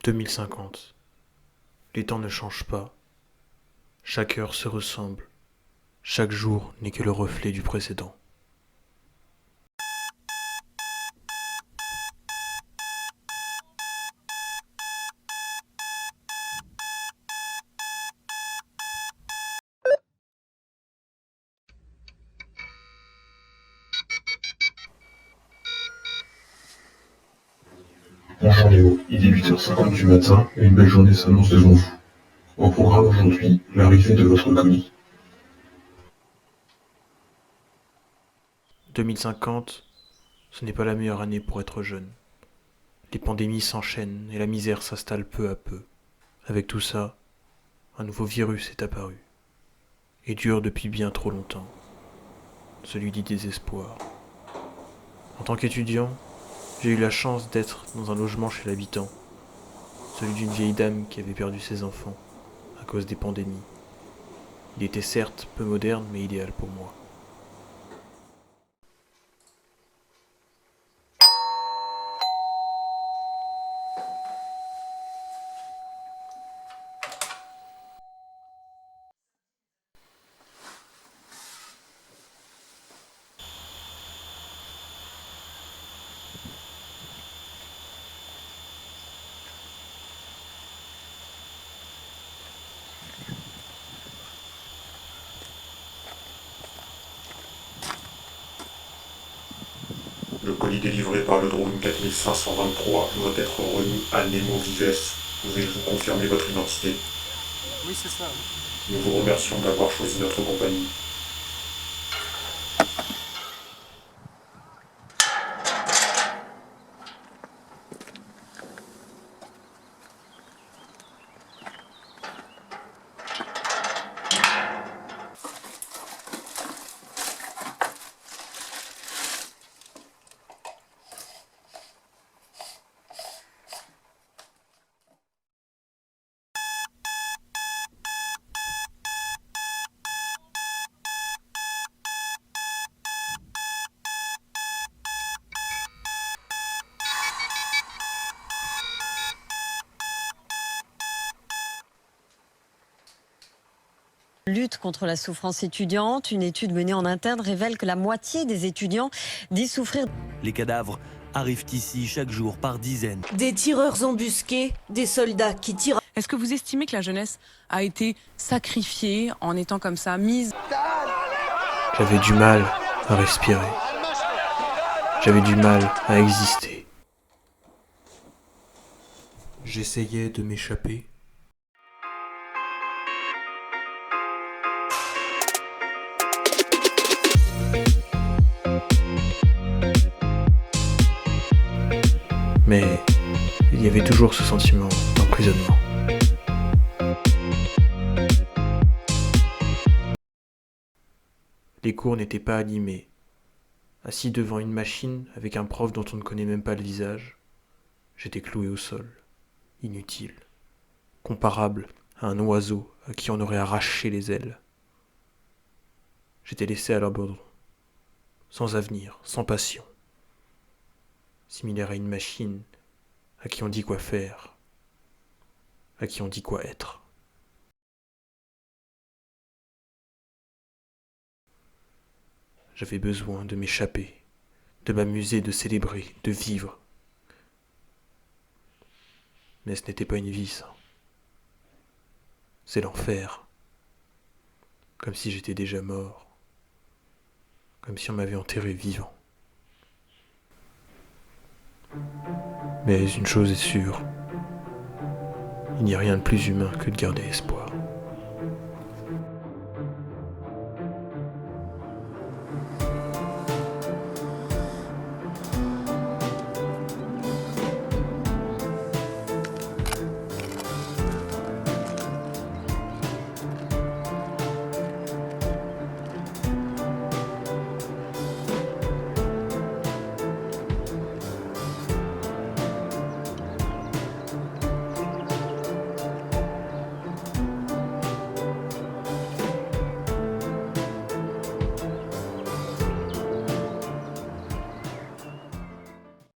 2050. Les temps ne changent pas. Chaque heure se ressemble. Chaque jour n'est que le reflet du précédent. Bonjour Léo, il est 8h50 du matin et une belle journée s'annonce devant vous. Au programme aujourd'hui, l'arrivée de votre colis. 2050, ce n'est pas la meilleure année pour être jeune. Les pandémies s'enchaînent et la misère s'installe peu à peu. Avec tout ça, un nouveau virus est apparu et dure depuis bien trop longtemps, celui du désespoir. En tant qu'étudiant, j'ai eu la chance d'être dans un logement chez l'habitant, celui d'une vieille dame qui avait perdu ses enfants à cause des pandémies. Il était certes peu moderne mais idéal pour moi. Le colis délivré par le drone 4523 doit être remis à Nemo Vives. Pouvez-vous confirmer votre identité? Oui, c'est ça. Nous vous remercions d'avoir choisi notre compagnie. Lutte contre la souffrance étudiante, une étude menée en interne révèle que la moitié des étudiants disent souffrir. Les cadavres arrivent ici chaque jour par dizaines. Des tireurs embusqués, des soldats qui tirent. Est-ce que vous estimez que la jeunesse a été sacrifiée en étant comme ça, mise? J'avais du mal à respirer. J'avais du mal à exister. J'essayais de m'échapper. Mais il y avait toujours ce sentiment d'emprisonnement. Les cours n'étaient pas animés. Assis devant une machine avec un prof dont on ne connaît même pas le visage, j'étais cloué au sol, inutile, comparable à un oiseau à qui on aurait arraché les ailes. J'étais laissé à l'abandon, sans avenir, sans passion, similaire à une machine à qui on dit quoi faire, à qui on dit quoi être. J'avais besoin de m'échapper, de m'amuser, de célébrer, de vivre. Mais ce n'était pas une vie, ça. C'est l'enfer. Comme si j'étais déjà mort. Comme si on m'avait enterré vivant. Mais une chose est sûre. Il n'y a rien de plus humain que de garder espoir.